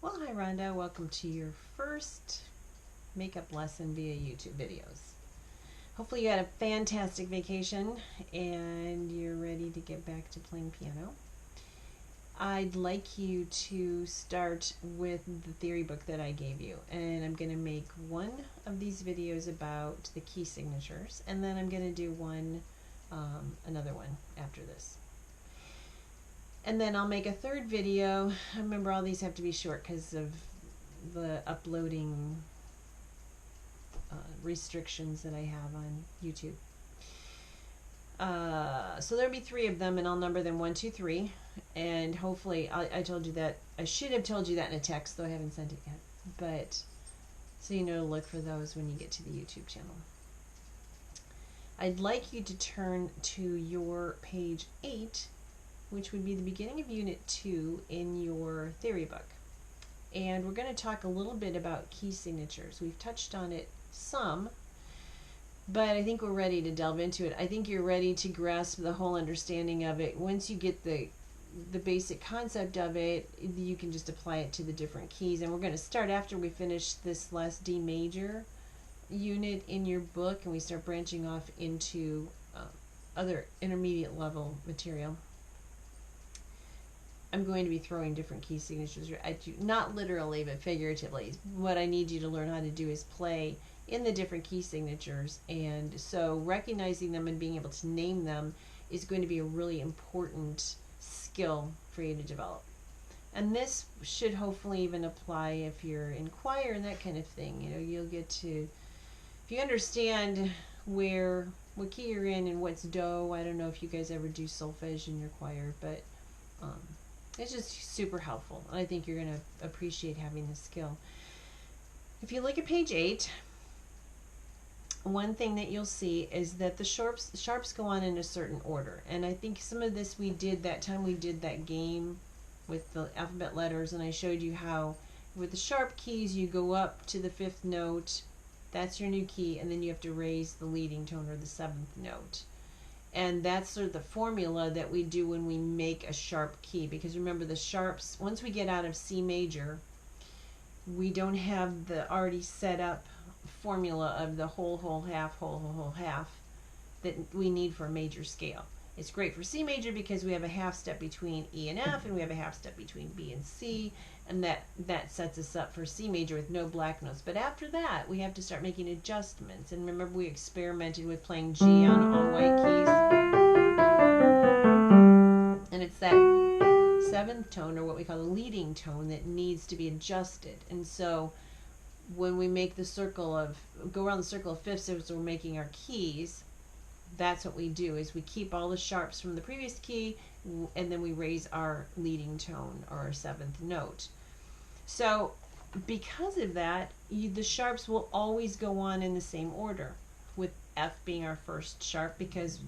Well, hi Rhonda, welcome to your first makeup lesson via YouTube videos. Hopefully you had a fantastic vacation and you're ready to get back to playing piano. I'd like you to start with the theory book that I gave you, and I'm going to make one of these videos about the key signatures, and then I'm going to do another one after this. And then I'll make a third video. Remember, all these have to be short because of the uploading restrictions that I have on YouTube. So there'll be 3 of them, and I'll number them 1, 2, 3. And hopefully, I told you that. I should have told you that in a text, though I haven't sent it yet. But so you know to look for those when you get to the YouTube channel. I'd like you to turn to your page 8, which would be the beginning of Unit 2 in your theory book. And we're going to talk a little bit about key signatures. We've touched on it some, but I think we're ready to delve into it. I think you're ready to grasp the whole understanding of it. Once you get the basic concept of it, you can just apply it to the different keys. And we're going to start after we finish this last D major unit in your book, and we start branching off into other intermediate level material. I'm going to be throwing different key signatures at you, not literally, but figuratively. What I need you to learn how to do is play in the different key signatures, and so recognizing them and being able to name them is going to be a really important skill for you to develop. And this should hopefully even apply if you're in choir and that kind of thing. You know, you'll get to, if you understand what key you're in and what's do. I don't know if you guys ever do solfege in your choir, but it's just super helpful. I think you're going to appreciate having this skill. If you look at page 8, one thing that you'll see is that the sharps go on in a certain order. And I think some of this we did that time we did that game with the alphabet letters, and I showed you how with the sharp keys you go up to the 5th note. That's your new key, and then you have to raise the leading tone or the 7th note. And that's sort of the formula that we do when we make a sharp key. Because remember, the sharps, once we get out of C major, we don't have the already set up formula of the whole, half that we need for a major scale. It's great for C major because we have a half step between E and F, and we have a half step between B and C, and that sets us up for C major with no black notes. But after that, we have to start making adjustments. And remember, we experimented with playing G on all white keys. And it's that 7th tone, or what we call the leading tone, that needs to be adjusted. And so when we make the go around the circle of 5ths as we're making our keys, that's what we do, is we keep all the sharps from the previous key, and then we raise our leading tone or our 7th note. So because of that, the sharps will always go on in the same order, with F being our first sharp, because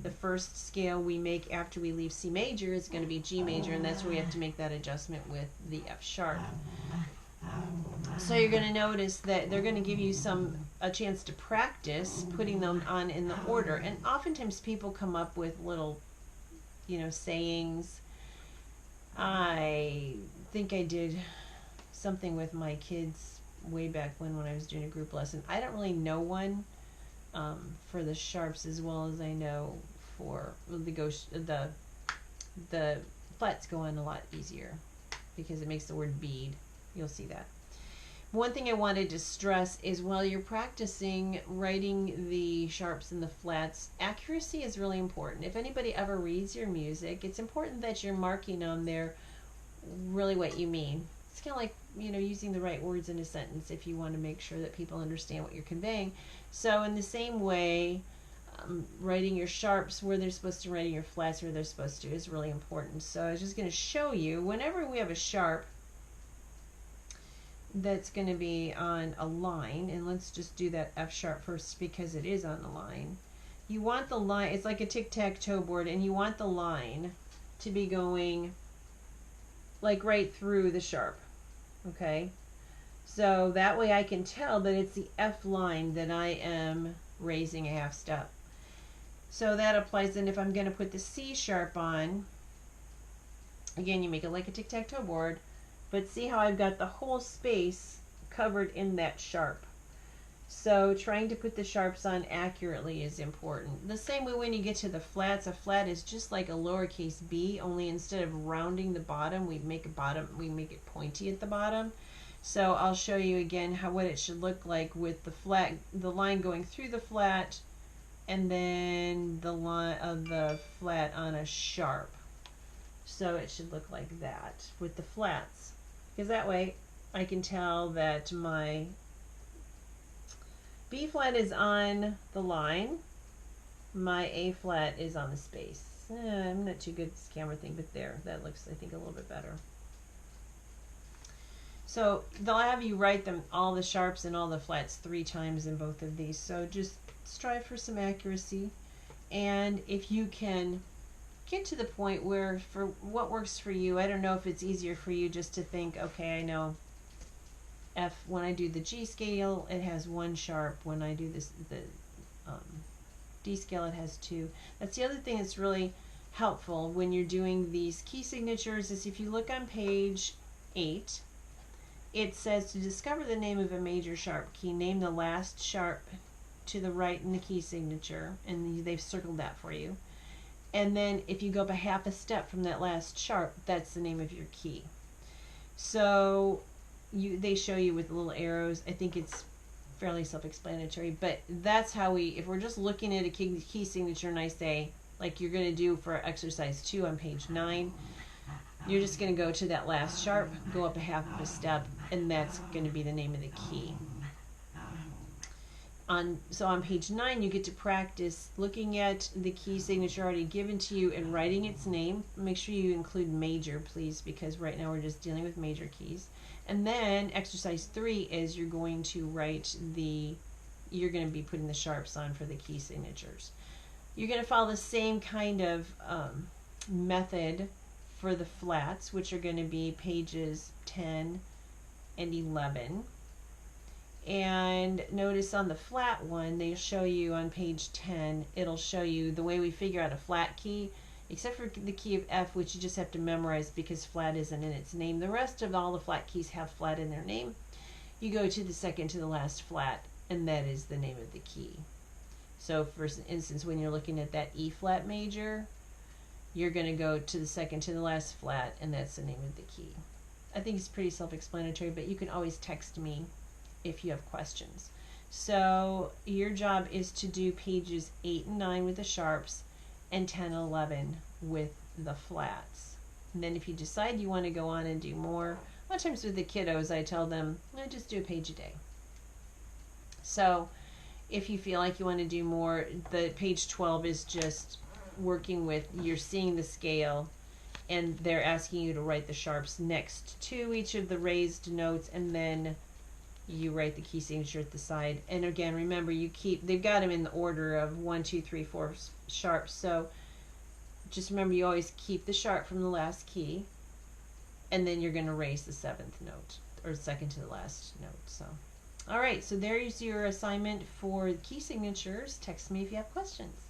the first scale we make after we leave C major is going to be G major, and that's where we have to make that adjustment with the F sharp. So you're going to notice that they're going to give you a chance to practice putting them on in the order. And oftentimes people come up with little, sayings. I think I did something with my kids way back when I was doing a group lesson. I don't really know one for the sharps as well as I know for the flats go on a lot easier because it makes the word bead. You'll see that. One thing I wanted to stress is while you're practicing writing the sharps and the flats, accuracy is really important. If anybody ever reads your music, it's important that you're marking on there really what you mean. It's kind of like, using the right words in a sentence if you want to make sure that people understand what you're conveying. So in the same way, writing your sharps where they're supposed to, writing your flats where they're supposed to is really important. So I was just going to show you, whenever we have a sharp that's going to be on a line, and let's just do that F sharp first because it is on the line. You want the line, it's like a tic-tac-toe board, and you want the line to be going like right through the sharp, okay? So that way I can tell that it's the F line that I am raising a half step. So that applies then if I'm going to put the C sharp on. Again, you make it like a tic-tac-toe board. But see how I've got the whole space covered in that sharp. So trying to put the sharps on accurately is important. The same way when you get to the flats, a flat is just like a lowercase b, only instead of rounding the bottom, we make it pointy at the bottom. So I'll show you again what it should look like with the line going through the flat, and then the line of the flat on a sharp. So it should look like that with the flats, because that way I can tell that my B flat is on the line, my A flat is on the space. I'm not too good at this camera thing, but there, that looks, I think, a little bit better. So they'll have you write them, all the sharps and all the flats, 3 times in both of these. So just strive for some accuracy. And if you can get to the point where, for what works for you, I don't know if it's easier for you just to think, okay, I know F, when I do the G scale, it has 1 sharp. When I do the D scale, it has 2. That's the other thing that's really helpful when you're doing these key signatures is if you look on page 8, it says to discover the name of a major sharp key, name the last sharp to the right in the key signature, and they've circled that for you. And then if you go up a half a step from that last sharp, that's the name of your key. So they show you with little arrows. I think it's fairly self-explanatory, but that's how if we're just looking at a key signature and I say, like you're going to do for exercise 2 on page 9, you're just going to go to that last sharp, go up a half of a step, and that's going to be the name of the key. So on page 9, you get to practice looking at the key signature already given to you and writing its name. Make sure you include major, please, because right now we're just dealing with major keys. And then exercise 3 is you're going to you're going to be putting the sharps on for the key signatures. You're going to follow the same kind of method for the flats, which are going to be pages 10 and 11. And notice on the flat one, they show you on page 10, it'll show you the way we figure out a flat key, except for the key of F, which you just have to memorize because flat isn't in its name. The rest of all the flat keys have flat in their name. You go to the second to the last flat, and that is the name of the key. So for instance, when you're looking at that E flat major, you're going to go to the second to the last flat, and that's the name of the key. I think it's pretty self-explanatory, but you can always text me if you have questions. So your job is to do pages 8 and 9 with the sharps and 10 and 11 with the flats. And then if you decide you want to go on and do more, a lot of times with the kiddos I tell them, just do a page a day. So if you feel like you want to do more, the page 12 is just working with, you're seeing the scale and they're asking you to write the sharps next to each of the raised notes, and then you write the key signature at the side. And again, remember, they've got them in the order of 1, 2, 3, 4 sharps. So just remember, you always keep the sharp from the last key, and then you're going to raise the 7th note, or second to the last note. So, all right, so there's your assignment for key signatures. Text me if you have questions.